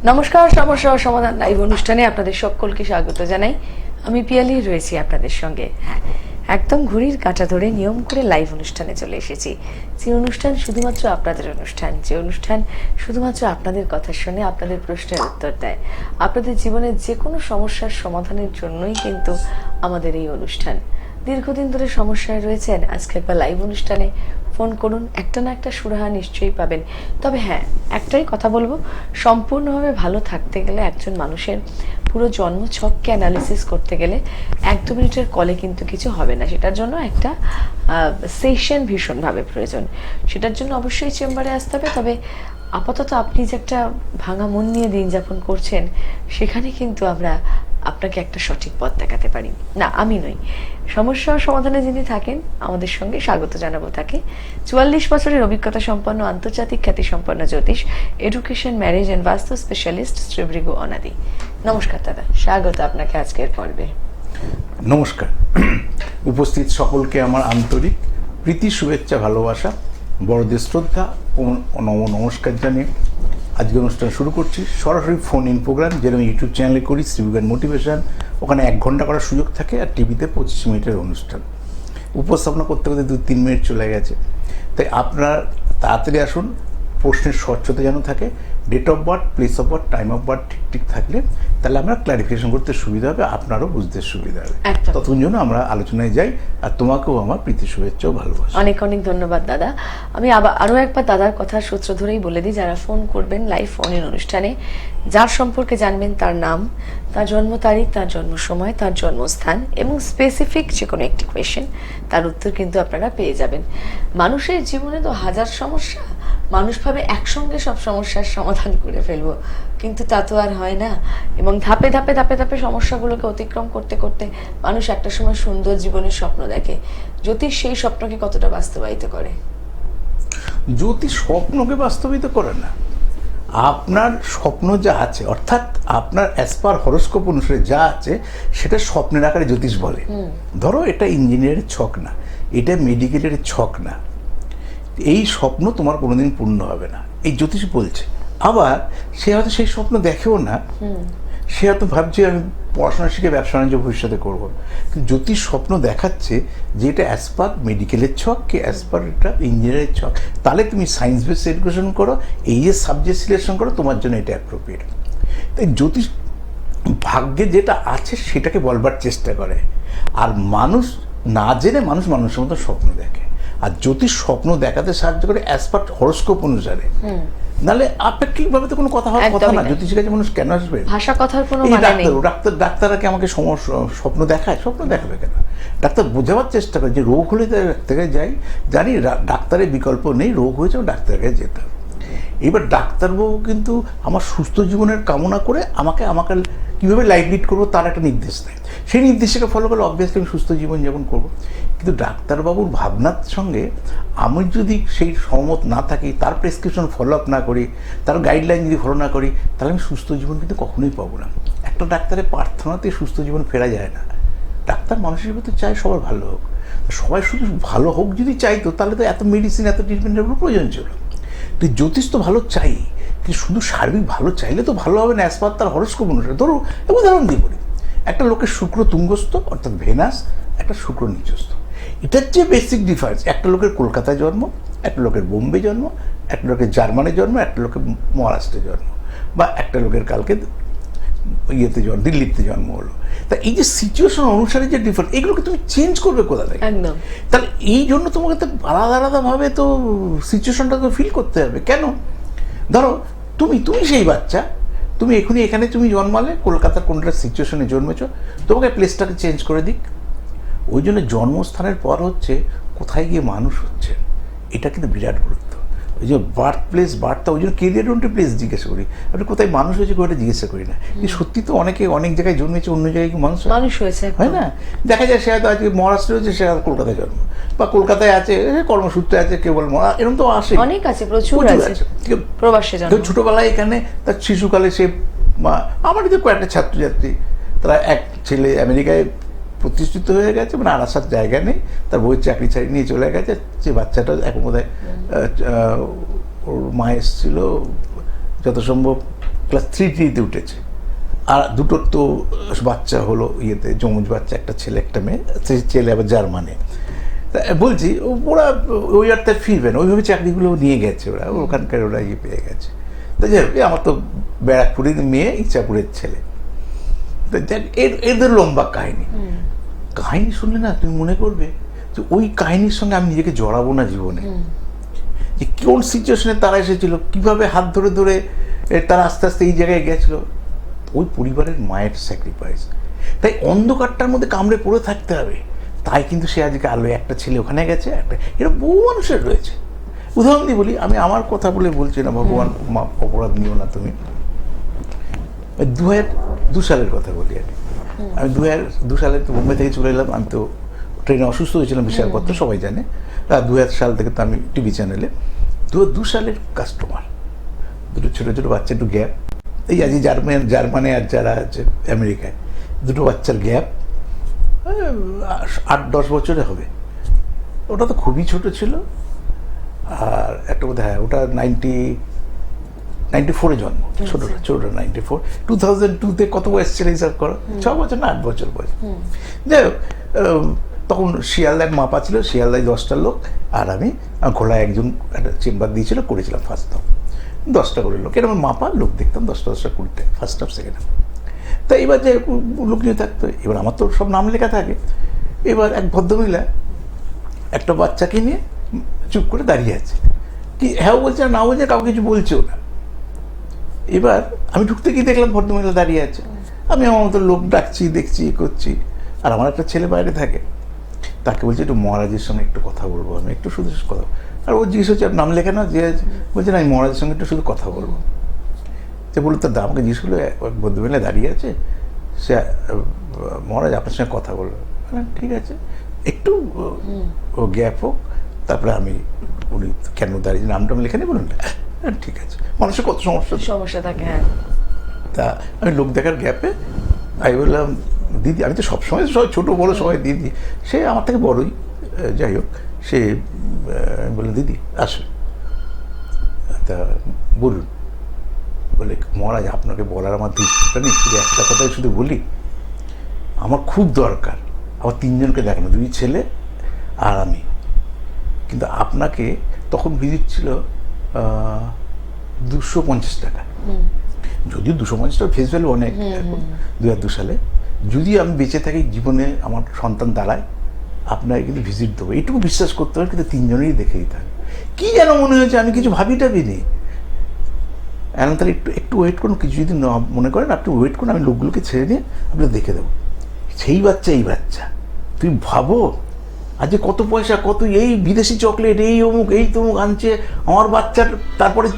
নমস্কার, সমস্যা ও সমাধান লাইভ অনুষ্ঠানে আপনাদের সকলকে স্বাগত জানাই। আমি পিয়ালি রয়েছি আপনাদের সঙ্গে। হ্যাঁ, একদম ঘড়ির কাঁটা ধরে নিয়ম করে লাইভ অনুষ্ঠানে চলে এসেছি। যে অনুষ্ঠান শুধুমাত্র আপনাদের অনুষ্ঠান, যে অনুষ্ঠান শুধুমাত্র আপনাদের কথা শুনে আপনাদের প্রশ্নের উত্তর দেয়। আপনাদের জীবনের যে কোনো সমস্যার সমাধানের জন্যই কিন্তু আমাদের এই অনুষ্ঠান। দীর্ঘদিন ধরে সমস্যায় রয়েছেন, আজকে একবার লাইভ অনুষ্ঠানে ফোন করুন, একটা না একটা সুরাহা নিশ্চয়ই পাবেন। তবে হ্যাঁ, একটাই কথা বলবো, সম্পূর্ণভাবে ভালো থাকতে গেলে একজন মানুষের পুরো জন্মছককে অ্যানালিসিস করতে গেলে 1-2 মিনিটের কলে কিন্তু কিছু হবে না। সেটার জন্য একটা সেশন ভীষণভাবে প্রয়োজন। সেটার জন্য অবশ্যই চেম্বারে আসতে হবে। তবে আপাতত আপনি যে একটা ভাঙা মন নিয়ে দিন যাপন করছেন, সেখানে কিন্তু আমরা আপনাকে একটা সঠিক পথ দেখাতে পারি না, আমি নই। সমস্যা সমাধানে যিনি থাকেন আমাদের সঙ্গে স্বাগত জানাবো তাকে। 44 বছরের অভিজ্ঞতা সম্পন্ন, আন্তর্জাতিক খ্যাতি সম্পন্ন জ্যোতিষ, এডুকেশন, ম্যারেজ অ্যান্ড বাস্তু স্পেশালিস্ট শ্রী ভৃগু অনাদি। নমস্কার দাদা, স্বাগত আপনাকে আজকের পর্বে। নমস্কার। উপস্থিত সকলকে আমার আন্তরিক প্রীতি, শুভেচ্ছা, ভালোবাসা, বড়দের শ্রদ্ধা ও নমস্কার জানিয়ে আজকের অনুষ্ঠান শুরু করছি। সরাসরি ফোন ইন প্রোগ্রাম, যেরকম ইউটিউব চ্যানেলে করি শ্রীবিজ্ঞান মোটিভেশন, ওখানে 1 ঘন্টা করার সুযোগ থাকে, আর টিভিতে 25 মিনিটের অনুষ্ঠান। উপস্থাপনা করতে করতে 2-3 মিনিট চলে গেছে, তাই আপনারা তাড়াতাড়ি আসুন। প্রশ্নের স্বচ্ছতা যেন থাকে, date of birth, place of birth, time of birth ঠিক থাকলে তাহলে আমরা ক্লারিফিকেশন করতে সুবিধা হবে, আপনারও বুঝতে সুবিধা হবে। ততক্ষণ জন্য আমরা আলোচনায় যাই। আর তোমাকেও আমার প্রীতি, শুভেচ্ছা ও ভালোবাসা। অনেক অনেক ধন্যবাদ দাদা। আমি আরও একবার দাদার কথার সূত্র ধরেই বলে দিই, যারা ফোন করবেন লাইভ ফোনের অনুষ্ঠানে, যার সম্পর্কে জানবেন তার নাম, তার জন্ম তারিখ, তার জন্ম সময়, তার জন্মস্থান এবং স্পেসিফিক যে কোনো একটি কোয়েশ্চেন, তার উত্তর কিন্তু আপনারা পেয়ে যাবেন। মানুষের জীবনে তো হাজার সমস্যা, মানুষ ভাবে একসঙ্গে সব সমস্যার সমাধান করে ফেলবো, কিন্তু তা তো আর হয় না। এবং ধাপে ধাপে ধাপে ধাপে সমস্যাগুলোকে অতিক্রম করতে করতে মানুষ একটা সময় সুন্দর জীবনের স্বপ্ন দেখে। জ্যোতিষ সেই স্বপ্নকে কতটা বাস্তবায়িত করে? জ্যোতিষ স্বপ্নকে বাস্তবায়িত করে না। আপনার স্বপ্ন যা আছে, অর্থাৎ আপনার অ্যাজ পার হরোস্কোপ অনুসারে যা আছে, সেটা স্বপ্নের আকারে জ্যোতিষ বলে। ধরো এটা ইঞ্জিনিয়ারের ছক না, এটা মেডিকেলের ছক না, এই স্বপ্ন তোমার কোনোদিন পূর্ণ হবে না, এই জ্যোতিষ বলছে। আবার সে হয়তো সেই স্বপ্ন দেখেও না, সে হয়তো ভাবছে আমি পড়াশোনা শিখে ব্যবসা বাণিজ্য ভবিষ্যতে করবো, কিন্তু জ্যোতিষ স্বপ্ন দেখাচ্ছে যে এটা অ্যাজ পার মেডিকেলের ছক কি অ্যাজ পার এটা ইঞ্জিনিয়ারের ছক। তাহলে তুমি সায়েন্স বেস এডুকেশন করো, এই যে সাবজেক্ট সিলেকশন করো, তোমার জন্য এটা অ্যাপ্রোপ্রিয়েট। তাই জ্যোতিষ ভাগ্যে যেটা আছে সেটাকে বলবার চেষ্টা করে, আর মানুষ না জেনে মানুষ মানুষের মতো স্বপ্ন দেখে। আর জ্যোতিষ স্বপ্ন দেখাতে সাহায্য করে অ্যাজ পার হরোস্কোপ অনুসারে, নাহলে আপেক্ষিকভাবে তো কোনো কথা হওয়ার কথা না। জ্যোতিষের কাছে মানুষ কেন আসবে? ভাষা কথার কোনো মানে নেই। ডাক্তাররা কি আমাকে স্বপ্ন দেখায়? স্বপ্ন দেখাবে কেন? ডাক্তার বোঝাবার চেষ্টা করে যে রোগ হলে ডাক্তারের কাছে যাই, জানি ডাক্তারের বিকল্প নেই, রোগ হয়েছে ডাক্তারের কাছে যেতে হবে। এবার ডাক্তারবাবু কিন্তু আমার সুস্থ জীবনের কামনা করে আমাকে কীভাবে লাইফ লিড করবো তার একটা নির্দেশ দেয়। সেই নির্দেশকে ফলো করলে অবভিয়াসলি আমি সুস্থ জীবনযাপন করবো। কিন্তু ডাক্তারবাবুর ভাবনার সঙ্গে আমি যদি সেই সহমত না থাকি, তার প্রেসক্রিপশন ফলো আপ না করি, তার গাইডলাইন যদি ফলো না করি, তাহলে আমি সুস্থ জীবন কিন্তু কখনোই পাবো না। একটা ডাক্তারের প্রার্থনাতে সুস্থ জীবন ফেরা যায় না। ডাক্তার মানুষের ভিতরে চায় সবার ভালো হোক। সবাই শুধু ভালো হোক যদি চাইতো, তাহলে তো এত মেডিসিন, এত ট্রিটমেন্টের কোনো প্রয়োজন ছিল। তো জ্যোতিষ তো ভালো চাই, কিন্তু শুধু সার্বিক ভালো চাইলে তো ভালো হবে না। অ্যাজ পার তার হরোস্কোপ অনুসারে, ধরো উদাহরণ দিয়ে বলি, একটা লোকের শুক্র তুঙ্গস্থ অর্থাৎ ভেনাস, একটা শুক্র নিচস্থ। এটার যে বেসিক ডিফারেন্স, একটা লোকের কলকাতায় জন্ম, একটা লোকের বোম্বে জন্ম, একটা লোকের জার্মানি জন্ম, একটা লোকের মহারাষ্ট্রে জন্ম, বা একটা লোকের কালকে দিল্লিতে জন্ম হলো। তা এই যে সিচুয়েশন অনুসারে যে ডিফারেন্স, এগুলোকে তুমি চেঞ্জ করবে কোথা থেকে? একদম। তাহলে এই জন্য তোমাকে তো আলাদা আলাদাভাবে তো সিচুয়েশনটা তো ফিল করতে হবে। কেন? ধরো তুমি সেই বাচ্চা, তুমি এখানে তুমি জন্মালে, কলকাতার কোনটা সিচুয়েশনে জন্মেছ, তোমাকে প্লেসটাকে চেঞ্জ করে দিক। ওই জন্য জন্মস্থানের পর হচ্ছে কোথায় গিয়ে মানুষ হচ্ছে, এটা কিন্তু বিরাট গুরুত্ব। ওই যে বার্থ প্লেস, বার্থটা, ওই জন্য কেরিয়ার অন্টি প্লেস জিজ্ঞাসা করি, আপনি কোথায় মানুষ হয়েছে ওটা জিজ্ঞাসা করি না। কিন্তু সত্যি তো অনেকে অনেক জায়গায় জন্মেছে, অন্য জায়গায় কি মানুষ হয়েছে, হয় না? দেখা যায় সে হয়তো আজকে মহারাষ্ট্রে হয়েছে, সে আর কলকাতায় জন্ম, বা কলকাতায় আছে কর্মসূত্রে আছে, কেবল এরকম তো আসে, অনেক আছে, প্রচুর আছে প্রবাসে জন্ম। ছোটবেলায় এখানে তার শিশুকালে সে, আমারই তো কয়েকটা ছাত্রছাত্রী, তারা এক ছেলে আমেরিকায় প্রতিষ্ঠিত হয়ে গেছে, মানে আর আসার জায়গা নেই, তার বইয়ের চাকরি ছাড়িয়ে নিয়ে চলে গেছে। যে বাচ্চাটা এখন বোধহয় ওর মা এসেছিল যত সম্ভব ক্লাস 3 উঠেছে। আর দুটোর তো বাচ্চা হলো ইয়েতে, যমজ বাচ্চা, একটা ছেলে একটা মেয়ে। সেই ছেলে আবার জার্মানে। তা বলছি ওরা ওই আর তার ফিরবে না, ওইভাবে চাকরিগুলো নিয়ে গেছে ওরা, ওখানকার ওরা ইয়ে পেয়ে গেছে। তো যাই হোক, আমার তো ব্যারাকপুরের মেয়ে, ইচ্ছাপুরের ছেলে। তো দেখ এদের লম্বা কাহিনী শুনলে না তুমি মনে করবে যে ওই কাহিনীর সঙ্গে আমি নিজেকে জড়াবো না জীবনে। যে কোন সিচুয়েশনে তারা এসেছিল, কিভাবে হাত ধরে ধরে তারা আস্তে আস্তে এই জায়গায় গেছিল, ওই পরিবারের মায়ের স্যাক্রিফাইস। তাই অন্ধকারটার মধ্যে কামড়ে পড়ে থাকতে হবে, তাই কিন্তু সে আজকে আলো। একটা ছেলে ওখানে গেছে, একটা এরা বহু মানুষের রয়েছে। উদাহরণ দিয়ে বলি, আমি আমার কথা বলে বলছি না, ভগবান অপরাধ নিও না তুমি। 2002 সালের কথা বলি আমি 2002 সালে তো বোম্বে থেকে চলে এলাম। আমি তো ট্রেনে অসুস্থ হয়েছিলাম, বিশাখাপত্তনম, সবাই জানে। 2000 সাল থেকে তো আমি টিভি চ্যানেলে। 2002 সালের কাস্টমার, দুটো ছোটো ছোটো বাচ্চা, একটু গ্যাপ, এই আজ জার্মানে আর যারা আছে আমেরিকায়, দুটো বাচ্চার গ্যাপ 8-10 বছরে হবে। ওটা তো খুবই ছোট ছিল। আর একটা বোধ, হ্যাঁ ওটা 94-এ জন্ম, ছোটটা 94। 2002-তে কত বয়স ছিল হিসাব করো, 6 বছর না 8 বছর বয়স। যাই হোক, তখন শিয়ালদায় মাপা ছিল, শিয়ালদায় 10টা লোক, আর আমি খোলায় একজন একটা চেম্বার দিয়েছিল, করেছিলাম ফার্স্ট হাফ। 10টা করে লোক, এরকম মাপা লোক দেখতাম, 10টা 20টা ফার্স্ট হাফ সেকেন্ড হাফ। তা এবার যে লোক নিয়ে থাকতো, এবার আমার তো সব নাম লেখা থাকে। এবার এক ভদ্রমহিলা একটা বাচ্চাকে নিয়ে চুপ করে দাঁড়িয়ে আছে, কি হ্যাঁ বলছে না বলছে, কাউকে কিছু বলছেও না। এবার আমি ঢুকতে গিয়ে দেখলাম ভদ্রমহিলা দাঁড়িয়ে আছে। আমি আমার মতো লোক ডাকছি, দেখছি, করছি। আর আমার একটা ছেলে বাইরে থাকে, তাকে বলছে একটু মহারাজের সঙ্গে একটু কথা বলবো, আমি একটু শুধু কথা। আর ও জিজ্ঞেস হচ্ছে নাম লেখা না, যে বলছে না আমি মহারাজের সঙ্গে একটু শুধু কথা বলবো। সে বললো তার আমাকে জিজ্ঞেস করলো, ভদ্রমহিলা দাঁড়িয়ে আছে, সে মহারাজ আপনার সঙ্গে কথা বলবো। ঠিক আছে, একটু ও গ্যাপ হোক, তারপরে আমি উনি কেন দাঁড়িয়ে নামটা লেখা নেই বলুন। ঠিক আছে, মানুষের কত সমস্যা থাকে। হ্যাঁ, তা আমি লোক দেখার গ্যাপে আমি বললাম দিদি, আমি তো সবসময় সবাই ছোটো বড়ো সবাই দিদি, সে আমার থেকে বড়ই, যাই হোক, সে বললো দিদি আসুন। তা বলুন। বলে মহারাজ আপনাকে বলার আমার দৃষ্টিটা নেই, শুধু একটা কথাই শুধু বলি, আমার খুব দরকার, আমার 3জনকে দেখানো, 2 ছেলে আর আমি, কিন্তু আপনাকে তখন ভিজিট ছিল 250 টাকা। যদিও 250 টাকা ফেস ভ্যালু অনেক এখন 2002 সালে। যদি আমি বেঁচে থাকি, জীবনে আমার সন্তান দাঁড়ায়, আপনাকে কিন্তু ভিজিট দেবো, এইটুকু বিশ্বাস করতে হবে, কিন্তু 3জনেরই দেখে দিতে হবে। কি যেন মনে হয়েছে, আমি কিছু ভাবি নেই। এখন তাহলে একটু ওয়েট করুন, কিছু যদি না মনে করেন আপনি ওয়েট করুন, আমি লোকগুলোকে ছেড়ে নিয়ে আপনাকে দেখে দেবো। সেই বাচ্চা এই বাচ্চা, তুই ভাবো আজ কত পয়সা, কত এই বিদেশি চকলেট, এই অমুক এই তমুক আনছে আমার বাচ্চার, তারপরে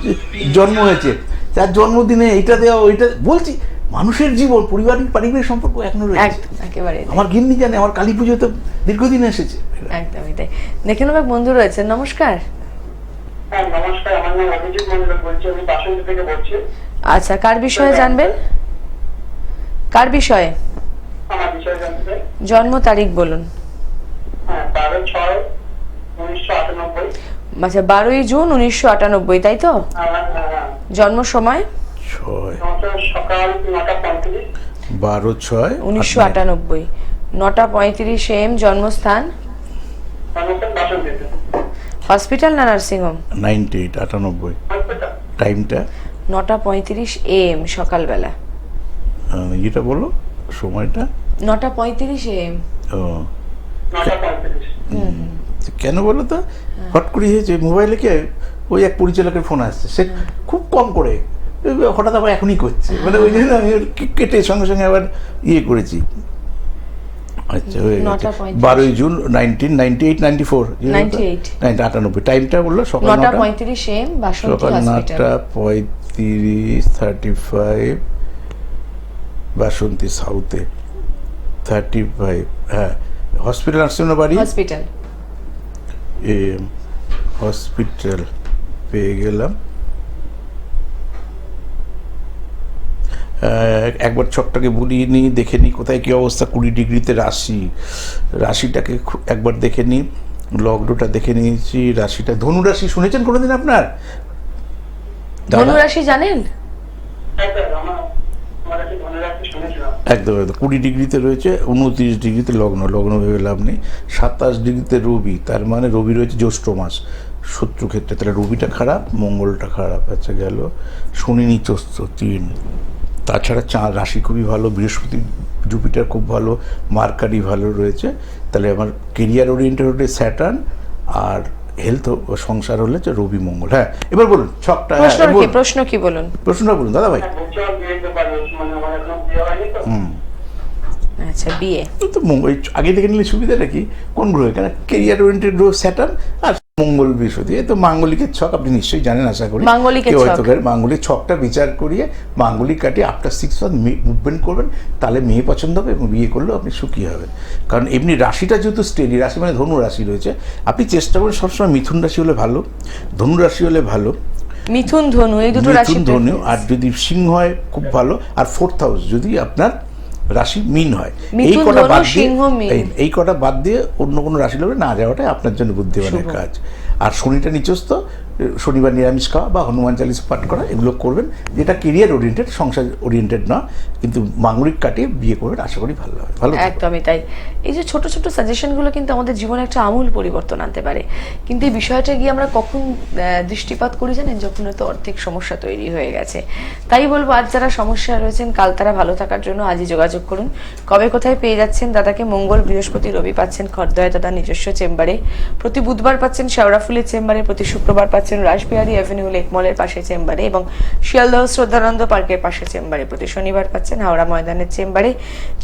জন্ম হয়েছে, তার জন্মদিনে এইটা দেওয়া ওইটা। বলছি মানুষের জীবন, পারিবারিক সম্পর্ক এখনো রয়েছে। আমার গিন্নি জানে, আমার কালী পুজো তো দীর্ঘদিন এসেছে। একদমই তাই। দেখে নেব, এক বন্ধু রয়েছে। নমস্কার। নমস্কার, আমার নাম অভিজিৎ মন্ডল, বলছি, আমি বাসন্তী থেকে বলছি। আচ্ছা, কার বিষয়ে জানবেন? কার বিষয়ে? আমার বিষয়ে জানতে চাই। জন্ম তারিখ বলুন। হ্যাঁ, 12/6/1998। আচ্ছা, 12ই জুন 1998, তাই তো? জন্ম সময়? সকাল 9:35। 12/6/1998। 9:35 AM। জন্মস্থান? বাসন্তীতে। হসপিটাল না নার্সিংহোম? 98 টাইমটা 9:35 AM সকালবেলা। এটা বলো সময়টা। 9:35 AM। ও 9:35। কেন বলো তো, হট করে হয়েছে মোবাইলে কে ওই এক পরিচালকের ফোন আসছে, সে খুব কম করে, হঠাৎ আবার এখনই করছে, মানে ওই জন্য আমি কেটে সঙ্গে সঙ্গে আবার ইয়ে করেছি। আচ্ছা, হয়ে গেছে 12ই জুন 1998-94 98। টাইমটা বললো সকাল 9:35 AM, বাসন্তী হসপিটাল। 9:35 বাসন্তী সাউথে 35। হ্যাঁ, হসপিটাল আসছে না বাড়ি? হসপিটাল। হসপিটাল পেয়ে গেলাম। একবার ছকটাকে বুলিয়ে নিই, দেখে নিই কোথায় কী অবস্থা। 20 ডিগ্রিতে রাশিটাকে একবার দেখে নিই, লগ্নটা দেখে নিয়েছি। রাশিটা ধনুরাশি, শুনেছেন কোনোদিন আপনার? ধনুরাশি জানেন? শুনেছিলাম। একদম একদম 20 ডিগ্রিতে রয়েছে, 29 ডিগ্রিতে লগ্ন, লগ্ন ভেবে লাভ নেই। 27 ডিগ্রিতে রবি, তার মানে রবি রয়েছে জ্যৈষ্ঠ মাস, শত্রু ক্ষেত্রে, তাহলে রবিটা খারাপ, মঙ্গলটা খারাপ। আচ্ছা গেল, শনি নিচস্থ 3। তাছাড়া চাঁদ রাশি খুবই ভালো, বৃহস্পতি জুপিটার খুব ভালো, মার্কারি ভালো রয়েছে। তাহলে আমার কেরিয়ার ওরিয়েন্টেড হলে স্যাটার্ন, আর হেলথ সংসার হলে যে রবি মঙ্গল। হ্যাঁ এবার বলুন ছকটা। হ্যাঁ, প্রশ্ন কি বলুন? প্রশ্নটা বলুন দাদা ভাই। বলছি আমার বিয়ে ব্যাপারে, মানে আমার এখনো বিয়ে হয়নি তো। আচ্ছা, বিয়ে তো ওই আগে থেকে নিলে সুবিধাটা কি, কোন গ্রহ? কেন কেরিয়ার ওরিয়েন্টেড গ্রহ স্যাটার্ন আর মঙ্গল বৃহস্পতি, এই তো মাঙ্গলিকের ছক আপনি নিশ্চয়ই জানেন আশা করি। মাঙ্গলিকের কেউ ছক। হয়তো মাঙ্গলিক ছকটা বিচার করিয়ে মাঙ্গলিক কাটিয়ে আফটার 6 মান্থ মুভমেন্ট করবেন, তাহলে মেয়ে পছন্দ হবে এবং বিয়ে করলেও আপনি সুখী হবেন। কারণ এমনি রাশিটা যেহেতু স্টেডি রাশি, মানে ধনু রাশি রয়েছে, আপনি চেষ্টা করবেন সবসময় মিথুন রাশি হলে ভালো, ধনু রাশি হলে ভালো, মিথুন ধনু এই দুটো রাশি। মিথুন ধনু, আর যদি সিংহ হয় খুব ভালো, আর 4th হাউস যদি আপনার রাশি মিন হয়। এই মিথুন, কটা ধনু, বাদ দিয়ে, সিংহ, মীন। এই কটা বাদ দিয়ে অন্য কোনো রাশি লোকে না যাওয়াটাই আপনার জন্য বুদ্ধিমানের শুভ। কাজ। আর শনিটা নিচস্থ, শনিবার নিরামিষ খাওয়া বা হনুমান চালিসা পাঠ করা, এগুলো করবেন, যেটা কেরিয়ার ওরিয়েন্টেড, সংসার ওরিয়েন্টেড না, কিন্তু মাঙ্গলিক কাটিয়ে বিয়ে করবেন, আশা করি ভালো হবে। ভালো থাকবেন। একদমই তাই। এই যে ছোট ছোট সাজেশনগুলো কিন্তু আমাদের জীবনে একটা আমূল পরিবর্তন আনতে পারে। কিন্তু এই বিষয়টা গিয়ে আমরা কখন দৃষ্টিপাত করি জানেন? যখন হয়তো আর্থিক সমস্যা তৈরি হয়ে গেছে। তাই বলবো, আজ যারা সমস্যায় রয়েছেন, কাল তারা ভালো থাকার জন্য আজই যোগাযোগ করুন। কবে কোথায় পেয়ে যাচ্ছেন দাদাকে? মঙ্গল, বৃহস্পতি, রবি পাচ্ছেন খড়দয় দাদা নিজস্ব চেম্বারে, প্রতি বুধবার পাচ্ছেন শেওড়াফুলির চেম্বারে, প্রতি শুক্রবার পাচ্ছেন রাসবিহারী অ্যাভিনিউ লেক মলের পাশে চেম্বারে এবং শিয়ালদহ শ্রদ্ধানন্দ পার্কের পাশে চেম্বারে, প্রতি শনিবার পাচ্ছেন হাওড়া ময়দানের চেম্বারে।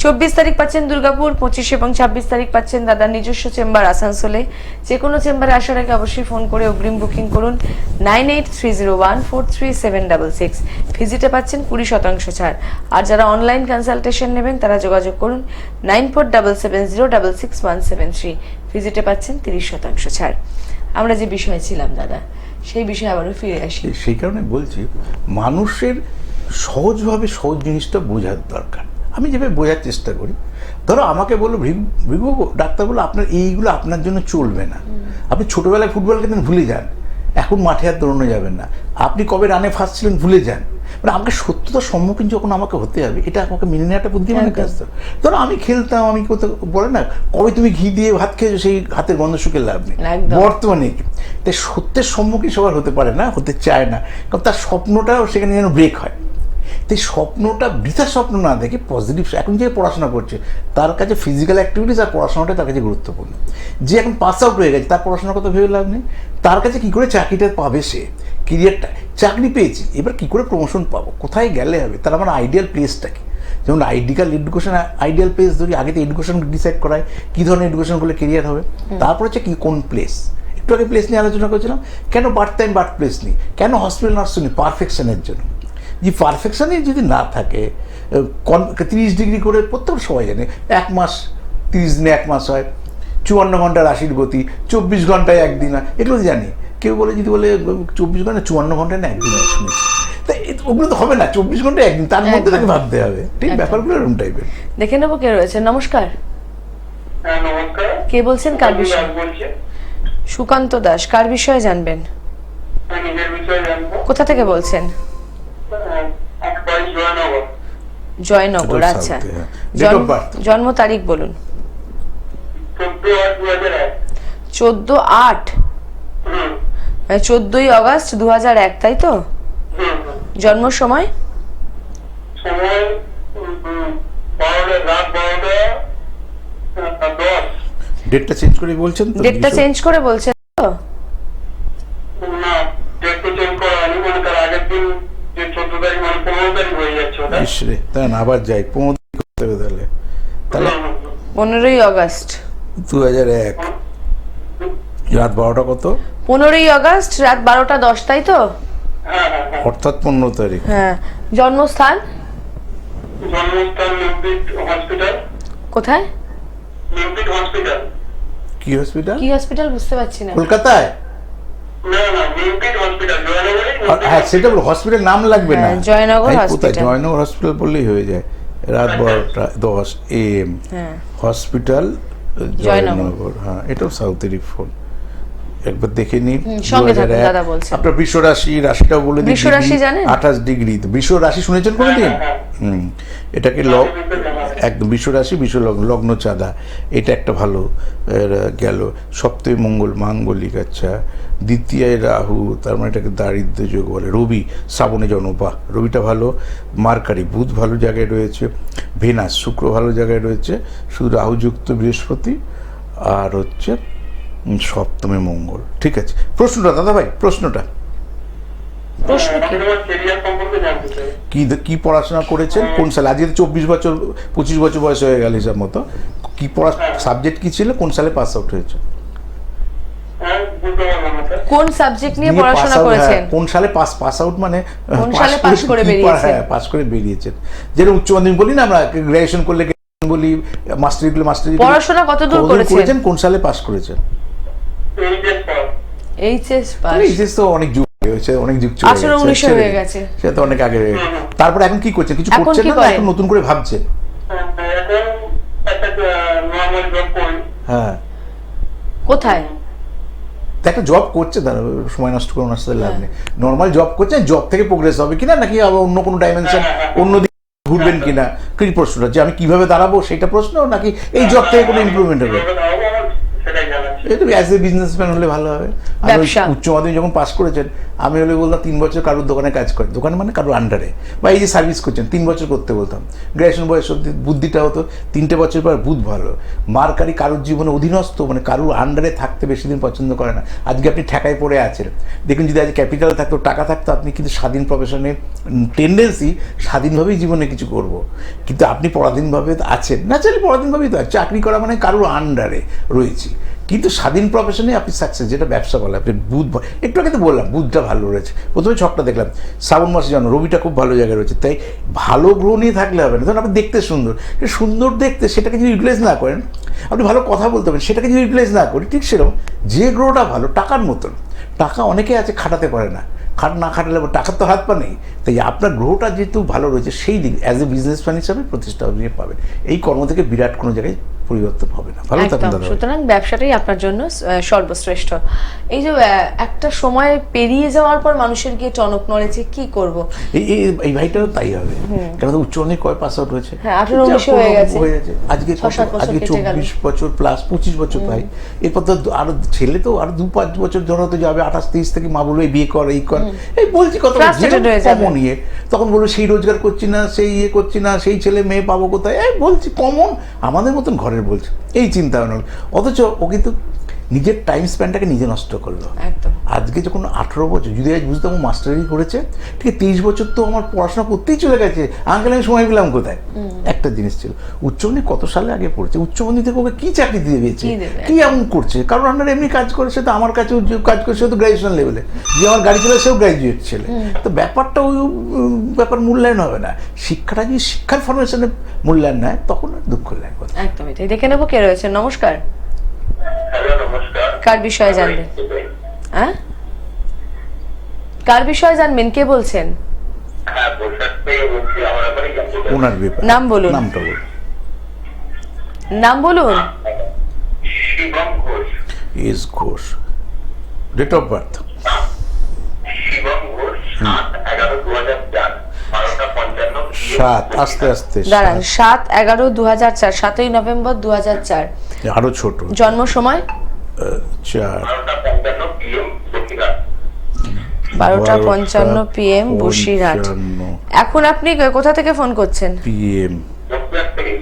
24 তারিখ পাচ্ছেন দুর্গাপুর, 25 এবং 26 তারিখ পাচ্ছেন দাদার নিজস্ব চেম্বার আসানসোলে। যে কোনো চেম্বারে আসার আগে অবশ্যই ফোন করে অগ্রিম বুকিং করুন 9830143766। ভিজিটে পাচ্ছেন 20% ছাড়। আর যারা অনলাইন কনসালটেশন নেবেন তারা যোগাযোগ করুন 9477066173। ভিজিটে পাচ্ছেন 30% ছাড়। আমরা যে বিষয়ে ছিলাম দাদা, সেই বিষয়ে আবারও ফিরে আসি। সেই কারণে বলছি, মানুষের সহজভাবে সহজ জিনিসটা বোঝার দরকার। আমি যেভাবে বোঝার চেষ্টা করি, ধরো আমাকে বললো ভৃগু ডাক্তার বললো আপনার এইগুলো আপনার জন্য চলবে না, আপনি ছোটোবেলায় ফুটবল খেলতেন ভুলে যান, এখন মাঠে আর দৌড়ানো যাবেন না, আপনি কবে রানে ফার্স্ট ছিলেন ভুলে যান। মানে আমাকে সত্যতার সম্মুখীন যখন আমাকে হতে হবে, এটা আমাকে মেনে নেওয়াটা বুদ্ধিমানের কাজ। তো ধরো আমি খেলতাম, আমি কোথাও বলে না কবে তুমি ঘি দিয়ে ভাত খেয়েছো, সেই হাতের গন্ধ শুকে লাভ নেই। বর্তমানে তাই সত্যের সম্মুখীন সবার হতে পারে না, হতে চায় না, কারণ তার স্বপ্নটাও সেখানে যেন ব্রেক হয়। তাই স্বপ্নটা বৃথা স্বপ্ন না দেখে পজিটিভ, এখন যে পড়াশোনা করছে তার কাছে ফিজিক্যাল অ্যাক্টিভিটিস আর পড়াশোনাটা তার কাছে গুরুত্বপূর্ণ। যে এখন পাস আউট হয়ে গেছে তার পড়াশোনার কথা ভেবে লাভ নেই, তার কাছে কী করে চাকরিটা পাবে, সে কেরিয়ারটা, চাকরি পেয়েছি, এবার কী করে প্রমোশন পাবো, কোথায় গেলে হবে, তার আমার আইডিয়াল প্লেসটা কি। যেমন এডুকেশন আইডিয়াল প্লেস ধরি, আগে তো এডুকেশন ডিসাইড করায় কী ধরনের এডুকেশন করলে কেরিয়ার হবে, তারপর হচ্ছে কি কোন প্লেস। একটু আগে প্লেস নিয়ে আলোচনা করেছিলাম, কেন বার্থ টাইম বার্থ প্লেস নিই, কেন হসপিটাল নার্স নিই, পারফেকশনের জন্য। যে পারফেকশনই যদি না থাকে, 30 ডিগ্রি করে প্রত্যেক সবাই জানে 1 মাস, 30 দিনে 1 মাস হয়, 54 ঘন্টা রাশির গতি, 24 ঘন্টায় একদিন হয়, এগুলো জানি। কেউ বলে যদি বলে 24 ঘন্টা 54 ঘন্টায় না একদিন হয়, শুনেছি। তাই ওগুলো তো হবে না, 24 ঘন্টায় একদিন, তার মধ্যে তাকে ভাবতে হবে। ঠিক ব্যাপারগুলো এরকম টাইপের। দেখে নেবো কে রয়েছে। নমস্কার। হ্যাঁ নমস্কার। কে বলছেন, কার বিষয়ে? বলছে সুকান্ত দাস, কার বিষয়ে জানবেন? আমি নিজের বিষয়ে জানবো। কোথা থেকে বলছেন? আমার বাড়ি জয়নগর। জয়নগর, আচ্ছা। South-এ, হ্যাঁ। Date of birth? জন্ম তারিখ বলুন। 14/8/2001। 14/8, মানে 14ই আগস্ট 2001, তাই তো? জন্ম সময়? সময় 12টা, রাত 12টা 10। ডেটটা চেঞ্জ করে বলছেন তো? ডেটটা চেঞ্জ করে বলছেন তো? না, ডেট তো চেঞ্জ করা হয়নি, মানে তার আগের দিন যে 14 তারিখ, মানে 15 তারিখ হয়ে যাচ্ছে ওটা। ইসরে, তাই না, আবার যাই 15 দিন করতে হবে তাহলে। তাহলে 15ই আগস্ট 2001, রাত 12টা কত? 15ই আগস্ট রাত 12টা 10, তাই তো? হ্যাঁ হ্যাঁ হ্যাঁ। অর্থাৎ 15 তারিখ। হ্যাঁ। জন্মস্থান? জন্মস্থান লিম্পিট হসপিটাল। কোথায়? লিম্পিট হসপিটাল। কি হসপিটাল? কি হসপিটাল বুঝতে পারছি না। কলকাতায়? না না, লিম্পিট হসপিটাল জয়নগরে। হ্যাঁ সেটা হসপিটাল নাম লাগবে না। হ্যাঁ, জয়নগর এই কোথায়? হসপিটাল। জয়নগর হসপিটাল বললেই হয়ে যায়। রাত 12টা 10 AM, হ্যাঁ। হসপিটাল জয়নগর। জয়নগর। হ্যাঁ, এটাও সাউথেরই ফোন। একবার দেখে নিন। সঙ্গে থাকুন, 2001 দাদা বলছেন। আপনার বৃষ রাশিটাও বলে দিন। বৃষ রাশি জানেন? 28 ডিগ্রি। তো বৃষ রাশি শুনেছেন কোনোদিন? এটাকে একদম বৃষ রাশি, বৃষ লগ্ন চাঁদা, এটা একটা ভালো গেল। সপ্তমী মঙ্গল মাঙ্গলিক, আচ্ছা। দ্বিতীয় রাহু, তার মানে এটাকে দারিদ্র্য যোগ বলে। রবি শ্রাবণে জন্ম, বাহ, রবিটা ভালো। মার্কারি বুধ ভালো জায়গায় রয়েছে। ভেনাস শুক্র ভালো জায়গায় রয়েছে। শুধু রাহুযুক্ত বৃহস্পতি আর হচ্ছে সপ্তমে মঙ্গল। ঠিক আছে, প্রশ্নটা দাদা ভাই, প্রশ্নটা প্রশ্ন কি? তোমার ক্যারিয়ার সম্পর্কে জানতে চাই। কি পড়াশোনা করেছেন, কোন সালে? আজকে 24 বছর 25 বছর বয়স হয়ে গেল হিসাব মতো। কি সাবজেক্ট কি ছিল, কোন সালে পাস আউট হয়েছে? হ্যাঁ, বুঝতে পারলাম না স্যার। কোন সাবজেক্ট নিয়ে নিয়ে পড়াশোনা pass out, করেছেন? হ্যাঁ, কোন সালে পাস আউট মানে কোন সালে পাস করে বেরিয়েছেন? হ্যাঁ, পাস করে বেরিয়েছেন। যেটা উচ্চ মাধ্যমিক বলি না আমরা, গ্র্যাজুয়েশন করলে বলি, মাস্টারি করলে মাস্টারি। পড়াশোনা কতদূর করেছেন? কোন সালে পাস করেছেন? HS pass. HS pass. HS তো অনেক যুগ হয়েছে, অনেক যুগ চলে 18 19 হয়ে গেছে। সেটা তো অনেক আগে হয়ে গেছে। তারপর এখন কি করছেন? কিছু এখন করছেন কি না, করেন? এখন নতুন করে ভাবছেন? এখন একটা নর্মাল জব করি। হ্যাঁ, কোথায়? তো একটা জব করছে, তার সময় নষ্ট করে ওনার সাথে লাভ নেই। নর্মাল জব করছেন, জব থেকে প্রোগ্রেস হবে কিনা, নাকি আবার অন্য কোনো ডাইমেনশন, অন্য দিকে ঘুরবেন কিনা, কি প্রশ্নটা? যে আমি কিভাবে দাঁড়াবো সেটা প্রশ্ন, নাকি এই জব থেকে কোনো ইমপ্রুভমেন্ট হবে? সেটাই জানাচ্ছি। এটা অ্যাজ এ বিজনেসম্যান হলে ভালো হবে। আমি ব্যবসা। উচ্চ মাধ্যমিক যখন পাস করেছেন, আমি হলে বলতাম 3 বছর কারোর দোকানে কাজ করে, দোকানে মানে কারোর আন্ডারে, বা এই যে সার্ভিস করছেন 3 বছর করতে বলতাম। গ্র্যাজুয়েশন বয়স অব্দি বুদ্ধিটা হতো, 3টে বছর পর বুধ ভালো। মার্কারি কারোর জীবনে অধীনস্থ, মানে কারোর আন্ডারে থাকতে বেশি দিন পছন্দ করে না। আজকে আপনি ঠেকায় পড়ে আছেন, দেখুন যদি আজ ক্যাপিটাল থাকতো, টাকা থাকতো, আপনি কিন্তু স্বাধীন প্রফেশনের টেন্ডেন্সি, স্বাধীনভাবেই জীবনে কিছু করব। কিন্তু আপনি পরাধীনভাবে আছেন, ন্যাচারালি পরাধীনভাবেই তো, চাকরি করা মানে কারোর আন্ডারে রয়েছে। কিন্তু স্বাধীন প্রফেশনে আপনি সাকসেস, যেটা ব্যবসা বলে, আপনি বুধ, একটু আগে তো বললাম বুধটা ভালো রয়েছে। প্রথমে ছকটা দেখলাম, শ্রাবণ মাসে জানো রবিটা খুব ভালো জায়গায় রয়েছে। তাই ভালো গ্রহ নিয়ে থাকলে হবে না। ধরুন আপনি দেখতে সুন্দর, সুন্দর দেখতে, সেটাকে যদি ইউটিলাইজ না করেন, আপনি ভালো কথা বলতে পারেন, সেটাকে যদি ইউটিলাইজ না করি, ঠিক সেরকম যে গ্রহটা ভালো, টাকার মতন, টাকা অনেকে আছে খাটাতে পারে না, না খাটালে টাকার তো হাত পা নেই। তাই আপনার গ্রহটা যেহেতু ভালো রয়েছে, সেই দিক অ্যাজ এ বিজনেসম্যান হিসাবে প্রতিষ্ঠা নিয়ে পাবেন। এই কর্ম থেকে বিরাট কোনো জায়গায় পরিবর্তন হবে না। ভালো থাকুন দাদা। সুতরাং ব্যবসাটাই আপনার জন্য সর্বশ্রেষ্ঠ। এই যে একটা সময় পেরিয়ে যাওয়ার পর মানুষের গিয়ে টনক নড়ে যে কি করব, এই ভাইটাও তাই হবে, কেন উচ্চ মাধ্যমিক কয় পাস আউট হয়েছে? 18 19 হয়ে গেছে। আজকে 24 বছর প্লাস 25 বছর ভাই। এরপর তো আরো ছেলে তো আরো 2-5 বছর ধরে যাবে, 28-30 থেকে মা বলবে বিয়ে কর, এই কর, এই বলছি কত কমন ইয়ে। তখন বলবো সেই রোজগার করছি না, সেই ইয়ে করছি না, সেই ছেলে মেয়ে পাবো কোথায়, এই বলছি কমন আমাদের মতন ঘরের বলছে, এই চিন্তা ভাবনা। অথচ ও কিন্তু নিজের টাইম স্প্যানটাকে নিজে নষ্ট করলো। একদম। আজকে যখন 18 বছর, যদি আজ বুঝতাম ও মাস্টারি করেছে, ঠিক 23 বছর তো আমার পড়াশোনা করতেই চলে গেছে, আঙ্কেল আমি সময় পেলাম কোথায়? একটা জিনিস ছিল, উচ্চমাধ্যমিক কত সালে আগে পড়েছে, উচ্চমাধ্যমিক থেকে ওকে কি চাকরি দিয়ে দিয়েছে, কি এমন করছে? কারণ আন্ডারে এমনি কাজ করে, সে তো আমার কাছে কাজ করে, সে তো গ্র্যাজুয়েশন লেভেলে, যে আমার গাড়ি চলে সেও গ্র্যাজুয়েট ছেলে। তো ব্যাপারটা ওই ব্যাপার মূল্যায়ন হবে না। শিক্ষাটা যদি শিক্ষার ফরমেশনে মূল্যায়ন নেয়, তখন আর দুঃখ লাগবে। একদম এটাই। দেখে নেবো কে রয়েছে। নমস্কার। হ্যালো, নমস্কার। কার বিষয়ে জানবেন? হ্যাঁ, কার বিষয়ে জানবেন? কে বলছেন? হ্যাঁ, বলছি আমার ব্যাপারে জানতে চাই। ওনার ব্যাপার। নাম বলুন। নামটা বলুন। নাম বলুন। Shivam Ghosh. S Ghosh. Date of birth? Shivam Ghosh, 7/11/2004, 12:55 7, আস্তে আস্তে দাঁড়ান, 7/11/2004, 7ই নভেম্বর 2004। আরো ছোট। জন্ম সময়? 4 12:55 PM, বসিরহাট। 12:55 PM, বসিরহাট। এখন আপনি কোথা থেকে ফোন করছেন? PM। বসিরহাট থেকে।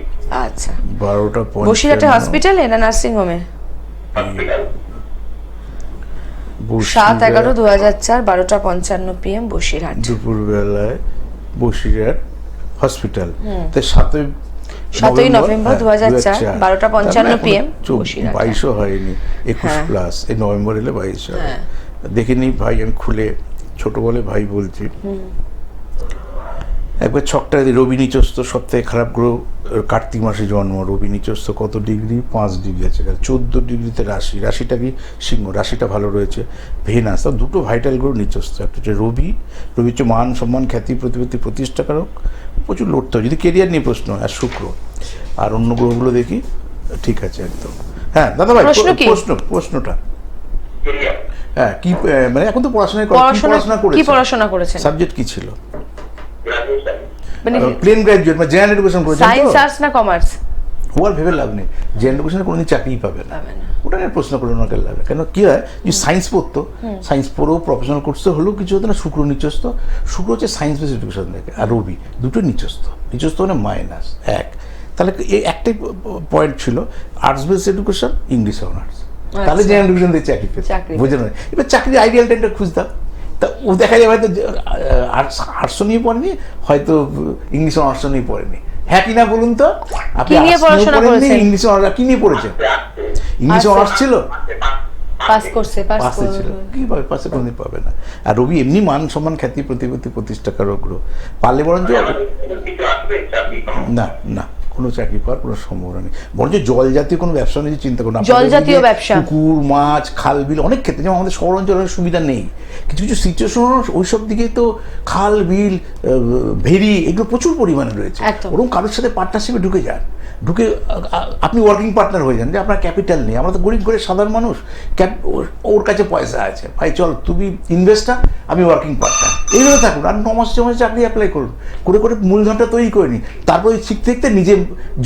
আচ্ছা, 12:55 বসিরহাটে হসপিটালে না নার্সিং হোমে? হসপিটাল। 7/11/2004, 12:55 PM, বসিরহাট। দুপুর বেলায় বসিরহাট হসপিটাল। তাই 7ই নভেম্বর 2004, 12:55 PM, বসিরহাট। 22 হয়নি, 21 প্লাস। এই নভেম্বর এলে 22 হবে। দেখিনি ভাই, আমি খুলে ছোট বলে ভাই বলছি। একবার ছকটা, রবি নিচস্থ, সবথেকে খারাপ গ্রহ, কার্তিক মাসে জন্ম, রবি নিচস্থ কত ডিগ্রি? 5 ডিগ্রি আছে। 14 ডিগ্রিতে রাশি, রাশিটা কি? সিংহ, রাশিটা ভালো রয়েছে। ভেনাস, তার দুটো ভাইটাল গ্রহ নিচস্থ, একটা হচ্ছে রবি হচ্ছে মান সম্মান খ্যাতি প্রতিপত্তি প্রতিষ্ঠাকারক, প্রচুর লড়তে হয় যদি কেরিয়ার নিয়ে প্রশ্ন হয়। আর শুক্র, আর অন্য গ্রহগুলো দেখি ঠিক আছে একদম। হ্যাঁ দাদা ভাই, প্রশ্নটা। কেরিয়ার। হ্যাঁ কি মানে এখন তো পড়াশোনা কি পড়াশোনা করেছেন? সাবজেক্ট কি ছিল? গ্রাজুয়েশন। মানে প্লেন গ্রাজুয়েট মানে জেনারেল এডুকেশন করেছেন সায়েন্স তো? আর্টস না কমার্স? ওর ভেবে লাভ নেই, জেনারেল এডুকেশনে কোনোদিন চাকরিই পাবে না। পাবে না। ওটা নিয়ে প্রশ্ন করে ওনাকে লাভ কেন? কি হয় যে সায়েন্স পড়তো, সায়েন্স পড়েও প্রফেশনাল কোর্সে হলেও কিছু হতো না, শুক্র নিচস্ত। শুক্র হচ্ছে সায়েন্স বেস এডুকেশন থেকে, আর রবি দুটো নিচস্ত। নিচস্ত মানে মাইনাস এক। তাহলে এই একটাই পয়েন্ট ছিল, arts base education, English honours, তাহলে জেনারেল এডুকেশন দিয়ে চাকরি পেত। বুঝে নয়, এবার চাকরির আইডিয়াল টাইমটা খুঁজতাম। তা ও দেখা যায় হয়তো আর্টস নিয়ে পড়েনি, হয়তো ইংলিশ অনার্স নিয়ে পড়েনি। হ্যাঁ কিনা বলুন তো? আপনি কি নিয়ে পড়াশোনা করেছেন? ইংলিশ অনার্স কি নিয়ে পড়েছেন? ইংলিশ অনার্স ছিল, পাস করছে, পাশে ছিল, কিভাবে পাশে কোনদিন পাবে না। আর রবি এমনি মান সম্মান খ্যাতি প্রতিপত্তি প্রতিষ্ঠাকার অগ্র, পারলে বরঞ্চ কিছু আসবে চাকরি? না না কোনো চাকরি পাওয়ার কোনো সম্ভাবনা নেই। বরঞ্চ জল জাতীয় কোনো ব্যবসা নিয়ে চিন্তা করুন। জল জাতীয় ব্যবসা, পুকুর, মাছ, খাল, বিল, অনেক ক্ষেত্রে, যেমন আমাদের শহর অঞ্চলে অনেক সুবিধা নেই, কিছু কিছু সিচুয়েশন ওই সব দিকে তো খাল, বিল, ভেরি এগুলো প্রচুর পরিমাণে রয়েছে। ওরকম কারোর সাথে পার্টনারশিপে ঢুকে যান, ঢুকে আপনি ওয়ার্কিং পার্টনার হয়ে যান। যে আপনার ক্যাপিটাল নেই, আমরা তো গরিব করে সাধারণ মানুষ, ওর কাছে পয়সা আছে, ভাই চল তুমি ইনভেস্টার, আমি ওয়ার্কিং পার্টনার, এইভাবে থাকুন। আর 9 মাস 6 মাসে চাকরি অ্যাপ্লাই করুন, করে করে মূলধনটা তৈরি করে নিন, তারপরে শিখতে শিখতে নিজে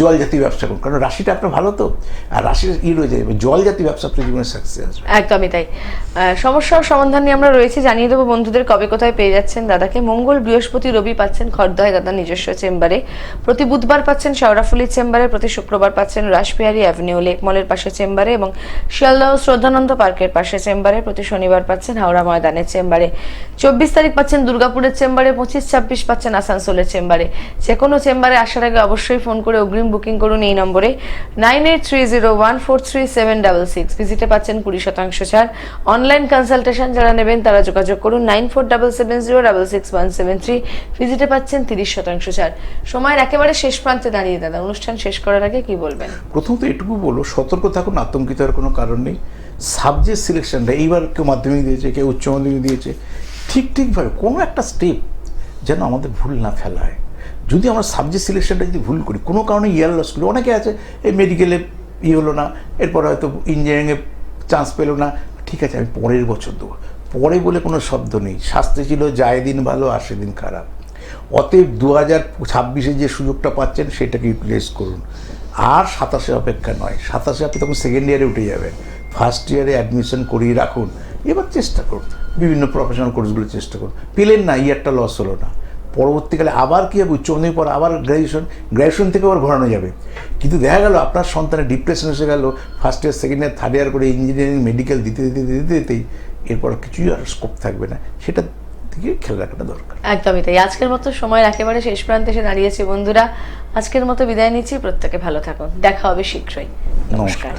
জল জাতীয় ব্যবসা করুন। কারণ রাশিটা আপনার ভালো তো, আর রাশির রয়ে যাবে জল জাতীয় ব্যবসা, আপনার জীবনে সাকসেস আসবে। একদমই তাই। সমস্যার সমাধান নিয়ে আমরা রয়েছি, জানিয়ে দেবো বন্ধুদের কবে কোথায় পেয়ে যাচ্ছেন দাদাকে। মঙ্গল, বৃহস্পতি, রবি পাচ্ছেন খড়দহে দাদার নিজস্ব চেম্বারে, প্রতি বুধবার পাচ্ছেন শেওড়াফুলির চেম্বারে, প্রতি শুক্রবার পাচ্ছেন রাসবিহারী অ্যাভিনিউ লেক মলের পাশে চেম্বারে এবং শিয়ালদহ শ্রদ্ধানন্দ পার্কের পাশে চেম্বারে, প্রতি শনিবার পাচ্ছেন হাওড়া ময়দানের চেম্বারে, 24 তারিখ পাচ্ছেন দুর্গাপুরের চেম্বারে, 25-26 পাচ্ছেন আসানসোলের চেম্বারে। যে কোনো চেম্বারে আসার আগে অবশ্যই ফোন করে অগ্রিম বুকিং করুন এই নম্বরে 9830143766। ভিজিটে পাচ্ছেন 20% ছাড়। অনলাইন কনসালটেশন যারা নেবেন তারা যোগাযোগ করুন 9477066173। ভিজিটে পাচ্ছেন 30% ছাড়। সময়ের একেবারে শেষ প্রান্তে দাঁড়িয়ে দাদা, অনুষ্ঠান শেষ করার আগে কি বলবেন? প্রথমত এটুকু বলো, সতর্ক থাকুন, আতঙ্কিত হওয়ার কোনো কারণ নেই। সাবজেক্ট সিলেকশনটা এইবার কেউ মাধ্যমিক দিয়েছে, কেউ উচ্চ মাধ্যমিক দিয়েছে, ঠিকভাবে কোনো একটা স্টেপ যেন আমাদের ভুল না ফেলা হয়। যদি আমরা সাবজেক্ট সিলেকশনটা যদি ভুল করি, কোনো কারণে ইয়ার লস করি, অনেকে আছে এই মেডিকেলে হলো না, এরপর হয়তো ইঞ্জিনিয়ারিংয়ে চান্স পেলো না, ঠিক আছে আমি পরের বছর দেবো, পরে বলে কোনো শব্দ নেই। শাস্ত্রে ছিল যায় দিন ভালো আসে দিন খারাপ। অতএব 2026-এ যে সুযোগটা পাচ্ছেন সেটাকে ইউটিলাইজ করুন। আর 27-এ অপেক্ষা নয়, 27-এ আপনি তখন সেকেন্ড ইয়ারে উঠে যাবেন, ফার্স্ট ইয়ারে অ্যাডমিশন করিয়ে রাখুন। এবার চেষ্টা করুন, বিভিন্ন প্রফেশনাল কোর্সগুলো চেষ্টা করুন। পেলেন না, ইয়ারটা লস হলো না, পরবর্তীকালে আবার কী হবে, উচ্চ মাধ্যমিক পর আবার গ্র্যাজুয়েশন থেকে আবার ঘোরানো যাবে। কিন্তু দেখা গেল আপনার সন্তানের ডিপ্রেশন এসে গেল, first year, second year, third year করে ইঞ্জিনিয়ারিং, মেডিকেল দিতেই এরপর কিছুই আর স্কোপ থাকবে না। সেটা দিকে খেয়াল রাখাটা দরকার। একদমই তাই। আজকের মতো সময়ের একেবারে শেষ প্রান্তে এসে দাঁড়িয়েছে বন্ধুরা। আজকের মতো বিদায় নিচ্ছি, প্রত্যেকে ভালো থাকুন, দেখা হবে শীঘ্রই। নমস্কার।